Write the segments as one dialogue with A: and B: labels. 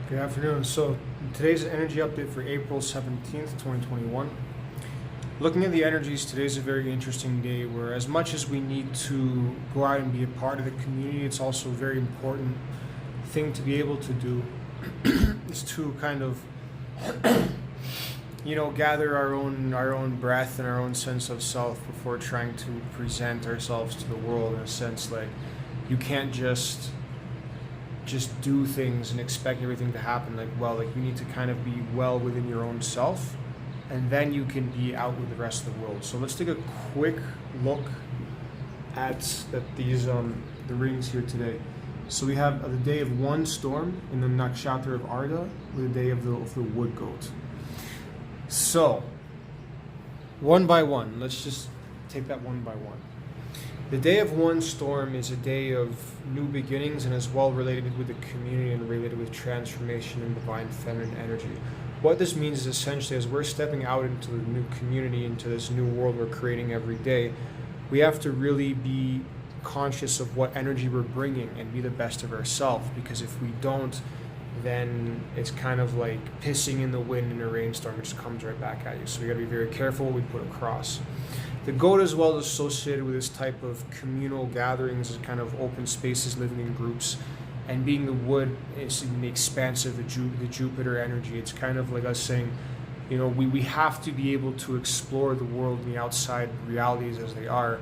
A: Good afternoon. So today's an energy update for April 17th, 2021. Looking at the energies, today's a very interesting day where as much as we need to go out and be a part of the community, it's also a very important thing to be able to do is to kind of gather our own breath and our own sense of self before trying to present ourselves to the world. In a sense, like, you can't just do things and expect everything to happen you need to kind of be well within your own self, and then you can be out with the rest of the world. So let's take a quick look at these the readings here today. So we have the day of one storm in the nakshatra of Ardha with the day of the wood goat. So one by one, let's just take that one by one. The day of one storm is a day of new beginnings and is well related with the community and related with transformation and divine feminine energy. What this means is essentially, as we're stepping out into the new community, into this new world we're creating every day, we have to really be conscious of what energy we're bringing and be the best of ourselves, because if we don't, then it's kind of like pissing in the wind in a rainstorm. It just comes right back at you. So we got to be very careful what we put across. The goat as well is associated with this type of communal gatherings, kind of open spaces, living in groups, and being the wood is in the expansive, the Jupiter energy. It's kind of like us saying, we have to be able to explore the world and the outside realities as they are,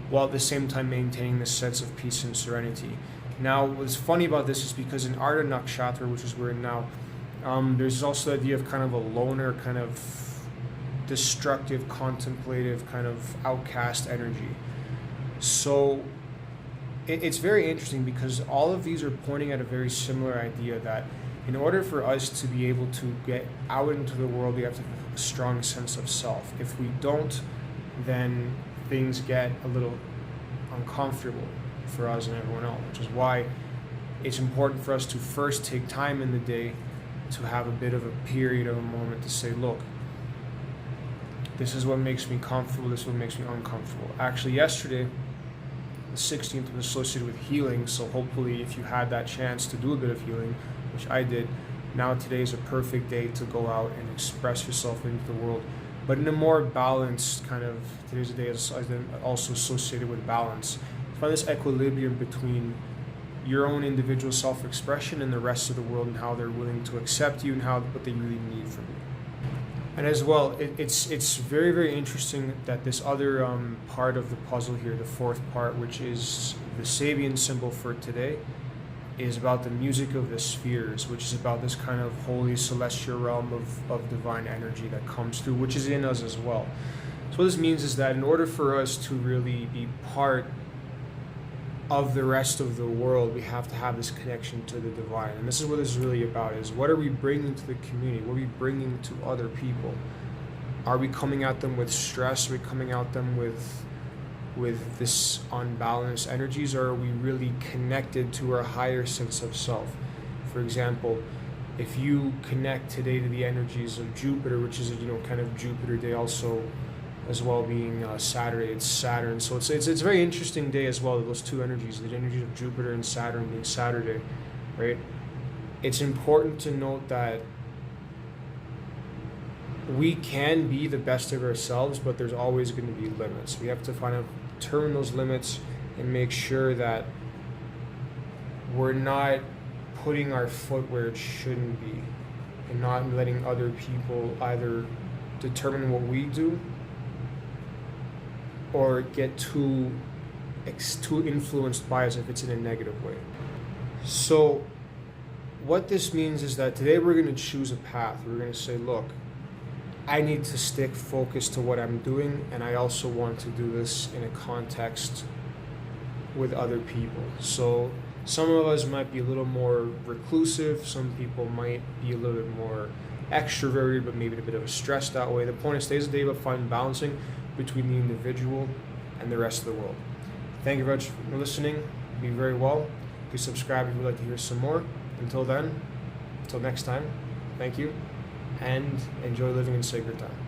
A: while at the same time maintaining this sense of peace and serenity. Now, what's funny about this is because in Ardha Nakshatra, which is where now, there's also the idea of kind of a loner, kind of destructive, contemplative, kind of outcast energy. So it's very interesting because all of these are pointing at a very similar idea that in order for us to be able to get out into the world, we have to have a strong sense of self. If we don't, then things get a little uncomfortable for us and everyone else, which is why it's important for us to first take time in the day to have a bit of a period of a moment to say, look, this is what makes me comfortable, this is what makes me uncomfortable. Actually, yesterday, the 16th, was associated with healing, so hopefully if you had that chance to do a bit of healing, which I did, now today is a perfect day to go out and express yourself into the world, but in a more balanced kind of, today's a day is also associated with balance. Find this equilibrium between your own individual self-expression and the rest of the world, and how they're willing to accept you and what they really need from you. And as well, it's very, very interesting that this other part of the puzzle here, the fourth part, which is the Sabian symbol for today, is about the music of the spheres, which is about this kind of holy celestial realm of divine energy that comes through, which is in us as well. So what this means is that in order for us to really be part of the rest of the world, we have to have this connection to the divine. And this is what this is really about, is what are we bringing to the community? What are we bringing to other people? Are we coming at them with stress? Are we coming at them with this unbalanced energies? Or are we really connected to our higher sense of self? For example, if you connect today to the energies of Jupiter, which is kind of Jupiter day also, as well being Saturday, it's Saturn. So it's a very interesting day as well, those two energies, the energies of Jupiter and Saturn being Saturday, right? It's important to note that we can be the best of ourselves, but there's always going to be limits. We have to kind of determine those limits and make sure that we're not putting our foot where it shouldn't be, and not letting other people either determine what we do or get too influenced by us if it's in a negative way. So what this means is that today we're going to choose a path. We're going to say, look, I need to stick focused to what I'm doing, and I also want to do this in a context with other people. So some of us might be a little more reclusive, some people might be a little bit more extroverted, but maybe a bit of a stress that way. The point is, today's a day about finding balancing between the individual and the rest of the world. Thank you very much for listening. Be very well. Please subscribe if you'd like to hear some more. Until then, until next time, thank you, and enjoy living in sacred time.